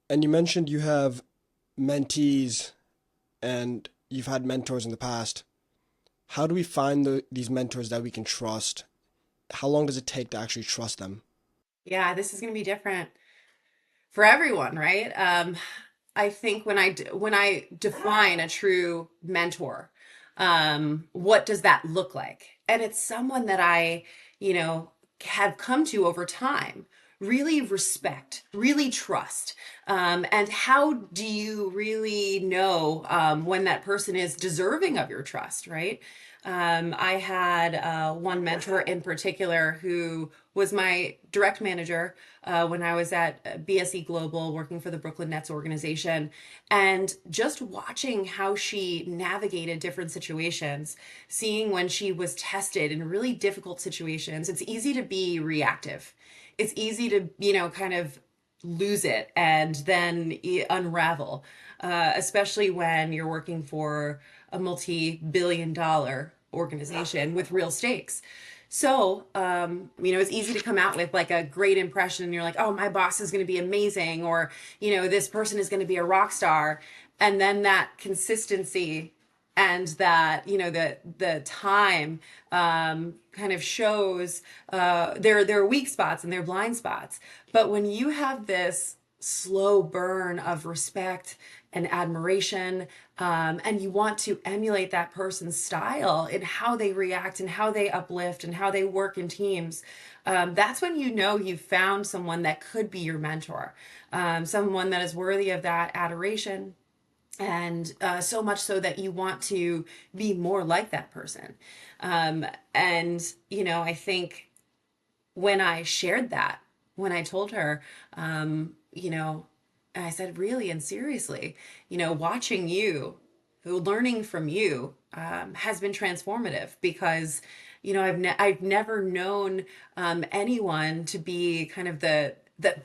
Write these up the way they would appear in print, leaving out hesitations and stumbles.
And you mentioned you have mentees and you've had mentors in the past. How do we find these mentors that we can trust? How long does it take to actually trust them? Yeah, this is going to be different for everyone, right? I think when I define a true mentor, what does that look like? And it's someone that you know, have come to over time, really respect, really trust. And how do you really know when that person is deserving of your trust, right? I had one mentor in particular who was my direct manager when I was at BSE Global working for the Brooklyn Nets organization. And just watching how she navigated different situations, seeing when she was tested in really difficult situations, it's easy to be reactive. It's easy to, kind of lose it and then unravel, especially when you're working for a multi-billion-dollar organization with real stakes. So, it's easy to come out with like a great impression and you're like, oh, my boss is going to be amazing, or, this person is going to be a rock star. And then that consistency and that, the time kind of shows their weak spots and their blind spots. But when you have this slow burn of respect and admiration, and you want to emulate that person's style in how they react and how they uplift and how they work in teams, that's when you know you've found someone that could be your mentor, someone that is worthy of that adoration, and so much so that you want to be more like that person. And I think when I shared that, when I told her, and I said, really and seriously, watching you, learning from you, has been transformative because, I've never known anyone to be kind of the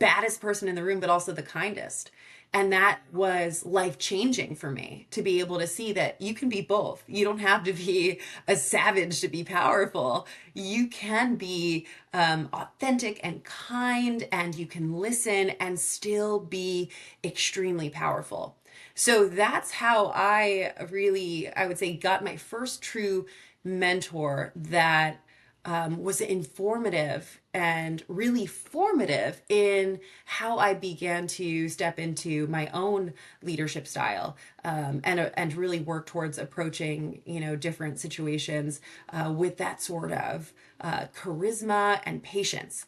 baddest person in the room, but also the kindest. And that was life changing for me to be able to see that you can be both. You don't have to be a savage to be powerful. You can be authentic and kind, and you can listen and still be extremely powerful. So that's how I would say, got my first true mentor that was informative and really formative in how I began to step into my own leadership style, and really work towards approaching different situations with that sort of charisma and patience.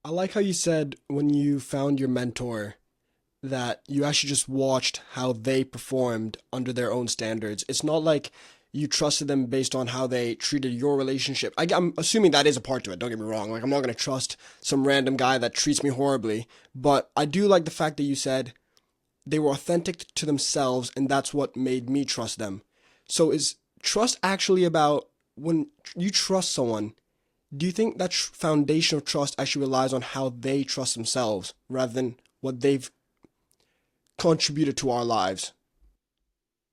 I like how you said when you found your mentor that you actually just watched how they performed under their own standards. It's not like you trusted them based on how they treated your relationship. I'm assuming that is a part to it. Don't get me wrong. Like, I'm not going to trust some random guy that treats me horribly. But I do like the fact that you said they were authentic to themselves, and that's what made me trust them. So, is trust actually about when you trust someone? Do you think that foundation of trust actually relies on how they trust themselves rather than what they've contributed to our lives?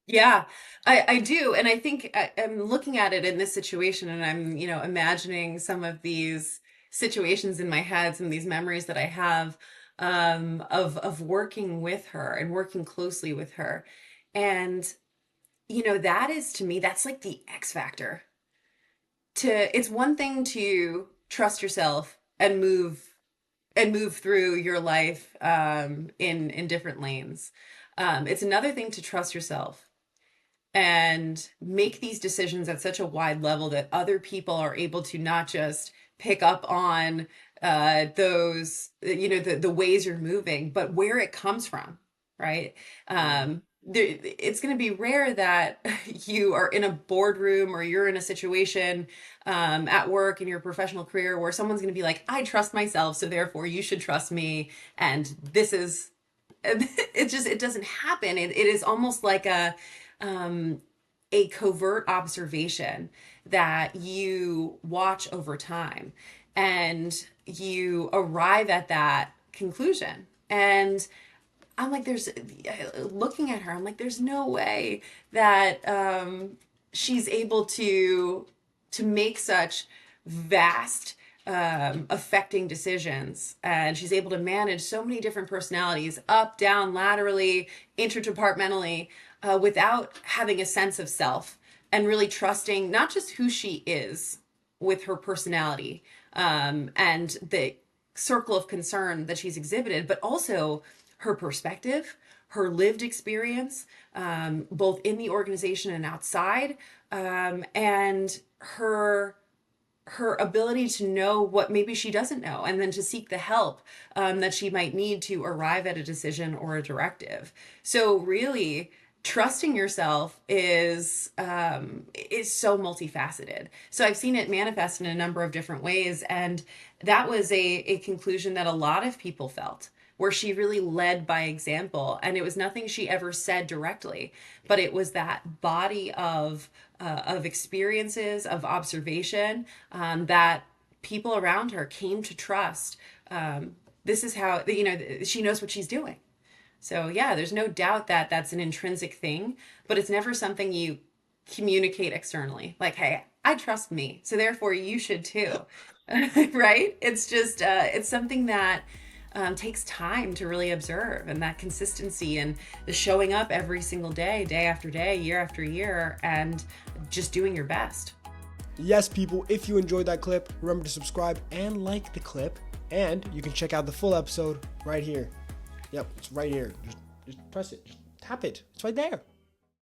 Yeah, I do. And I think I'm looking at it in this situation and I'm, imagining some of these situations in my head, some of these memories that I have of working with her and working closely with her. And, that is to me, that's like the X factor. It's one thing to trust yourself and move through your life in different lanes. It's another thing to trust yourself and make these decisions at such a wide level that other people are able to not just pick up on those, the ways you're moving, but where it comes from, right? It's going to be rare that you are in a boardroom or you're in a situation at work in your professional career where someone's going to be like, I trust myself, so therefore you should trust me. And this is, it doesn't happen. It is almost like um, a covert observation that you watch over time and you arrive at that conclusion. And I'm like, looking at her, I'm like, there's no way that she's able to make such vast affecting decisions. And she's able to manage so many different personalities up, down, laterally, interdepartmentally, without having a sense of self and really trusting not just who she is with her personality and the circle of concern that she's exhibited, but also her perspective, her lived experience, both in the organization and outside, and her ability to know what maybe she doesn't know and then to seek the help that she might need to arrive at a decision or a directive. So really trusting yourself is so multifaceted. So I've seen it manifest in a number of different ways, and that was a conclusion that a lot of people felt, where she really led by example. And it was nothing she ever said directly, but it was that body of experiences, of observation, that people around her came to trust. This is how, she knows what she's doing. So yeah, there's no doubt that that's an intrinsic thing, but it's never something you communicate externally. Like, hey, I trust me, so therefore you should too. Right? It's just it's something that takes time to really observe, and that consistency and the showing up every single day, day after day, year after year, and just doing your best. Yes, people, if you enjoyed that clip, remember to subscribe and like the clip, and you can check out the full episode right here. Yep, it's right here. Just press it. Just tap it. It's right there.